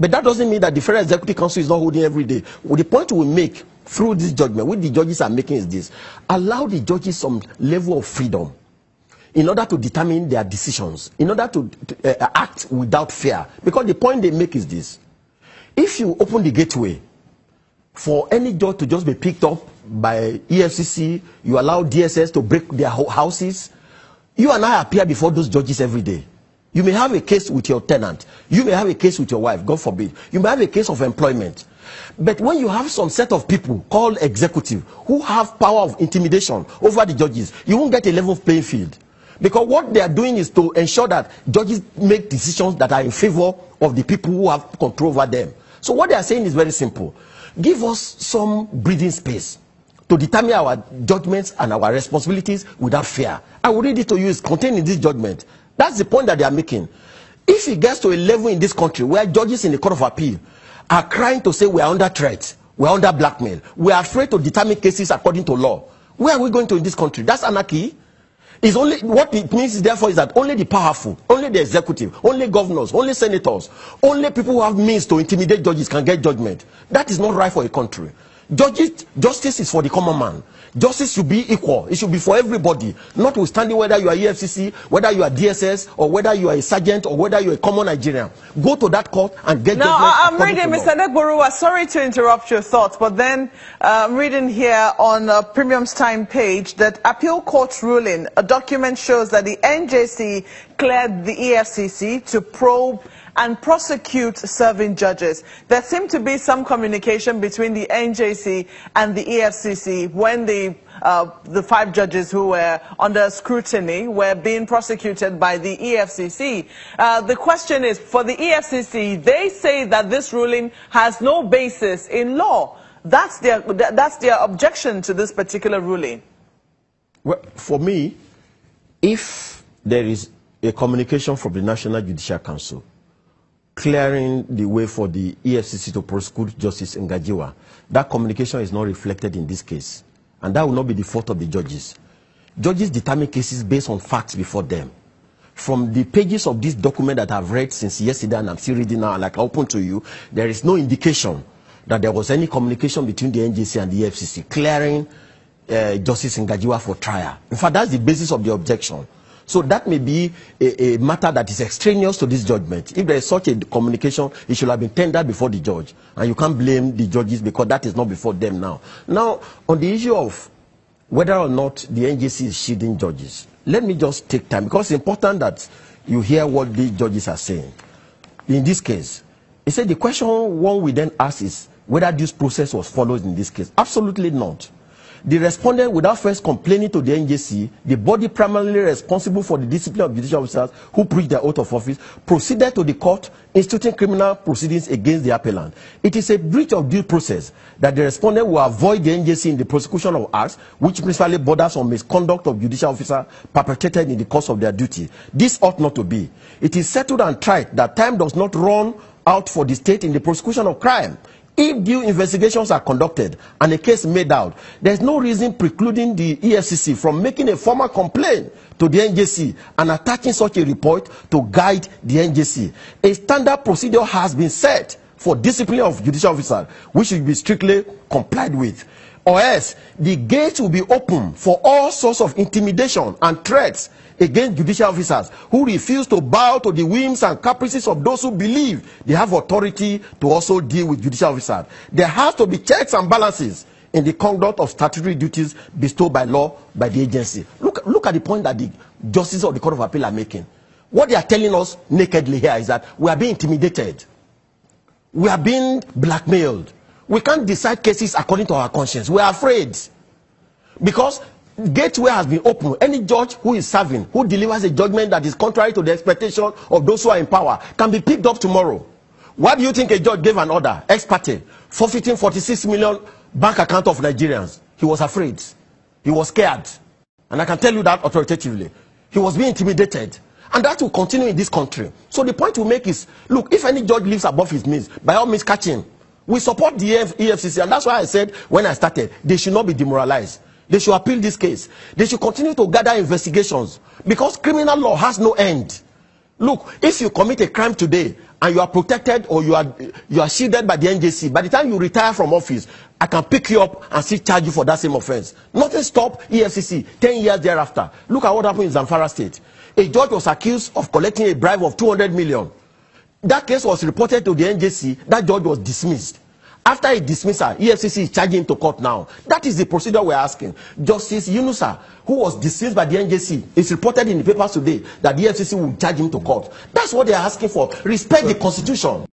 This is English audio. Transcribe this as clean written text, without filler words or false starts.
But that doesn't mean that the Federal Executive Council is not holding every day. Well, the point we make through this judgment, what the judges are making is this: allow the judges some level of freedom in order to determine their decisions, in order to act without fear. Because the point they make is this: if you open the gateway for any judge to just be picked up by EFCC, you allow DSS to break their houses, you and I appear before those judges every day. You may have a case with your tenant. You may have a case with your wife, God forbid. You may have a case of employment. But when you have some set of people called executive who have power of intimidation over the judges, you won't get a level playing field. Because what they are doing is to ensure that judges make decisions that are in favor of the people who have control over them. So what they are saying is very simple. Give us some breathing space to determine our judgments and our responsibilities without fear. I will read it to you. It's contained in this judgment. That's the point that they are making. If it gets to a level in this country where judges in the Court of Appeal are crying to say we are under threat, we are under blackmail, we are afraid to determine cases according to law, where are we going to in this country? That's anarchy. It's only, what it means therefore is that only the powerful, only the executive, only governors, only senators, only people who have means to intimidate judges can get judgment. That is not right for a country. Justice is for the common man. Justice should be equal. It should be for everybody, notwithstanding whether you are EFCC, whether you are DSS, or whether you are a sergeant, or whether you are a common Nigerian. Go to that court and get judgment. Now, I'm reading, Mr. Negboruwa, sorry to interrupt your thoughts, but then I'm reading here on Premium's Time page that appeal court ruling, a document shows that the NJC cleared the EFCC to probe and prosecute serving judges. There seemed to be some communication between the NJC and the EFCC when the 5 judges who were under scrutiny were being prosecuted by the EFCC. The question is, for the EFCC, they say that this ruling has no basis in law. That's their objection to this particular ruling. Well, for me, if there is a communication from the National Judicial Council clearing the way for the EFCC to prosecute Justice Ngajiwa, that communication is not reflected in this case. And that will not be the fault of the judges. Judges determine cases based on facts before them. From the pages of this document that I've read since yesterday and I'm still reading now, like I opened to you, there is no indication that there was any communication between the NJC and the EFCC clearing Justice Ngajiwa for trial. In fact, that's the basis of the objection. So that may be a matter that is extraneous to this judgment. If there is such a communication, it should have been tendered before the judge. And you can't blame the judges because that is not before them now. Now, on the issue of whether or not the NJC is shielding judges, let me just take time, because it's important that you hear what the judges are saying. In this case, he said the question one we then ask is whether this process was followed in this case. Absolutely not. The respondent, without first complaining to the NJC, the body primarily responsible for the discipline of judicial officers who breach their oath of office, proceeded to the court instituting criminal proceedings against the appellant. It is a breach of due process that the respondent will avoid the NJC in the prosecution of acts which principally borders on misconduct of judicial officers perpetrated in the course of their duty. This ought not to be. It is settled and tried that time does not run out for the state in the prosecution of crime. If due investigations are conducted and a case made out, there is no reason precluding the EFCC from making a formal complaint to the NJC and attaching such a report to guide the NJC. A standard procedure has been set for discipline of judicial officers, which should be strictly complied with. Or else, the gate will be open for all sorts of intimidation and threats against judicial officers who refuse to bow to the whims and caprices of those who believe they have authority to also deal with judicial officers. There has to be checks and balances in the conduct of statutory duties bestowed by law by the agency. Look at the point that the justices of the Court of Appeal are making. What they are telling us nakedly here is that we are being intimidated. We are being blackmailed. We can't decide cases according to our conscience. We are afraid. Because gateway has been opened. Any judge who is serving, who delivers a judgment that is contrary to the expectation of those who are in power, can be picked up tomorrow. Why do you think a judge gave an order, ex parte, forfeiting 46 million bank account of Nigerians? He was afraid. He was scared. And I can tell you that authoritatively. He was being intimidated. And that will continue in this country. So the point we make is, look, if any judge lives above his means, by all means catch him. We support the EFCC, and that's why I said when I started, they should not be demoralized. They should appeal this case. They should continue to gather investigations, because criminal law has no end. Look, if you commit a crime today and you are protected or you are shielded by the NJC, by the time you retire from office, I can pick you up and still charge you for that same offense. Nothing stop EFCC 10 years thereafter. Look at what happened in Zamfara State. A judge was accused of collecting a bribe of 200 million. That case was reported to the NJC. That judge was dismissed. After a dismissal, EFCC is charging him to court now. That is the procedure we're asking. Justice Yunusa, who was dismissed by the NJC, is reported in the papers today that the EFCC will charge him to court. That's what they're asking for. Respect the Constitution.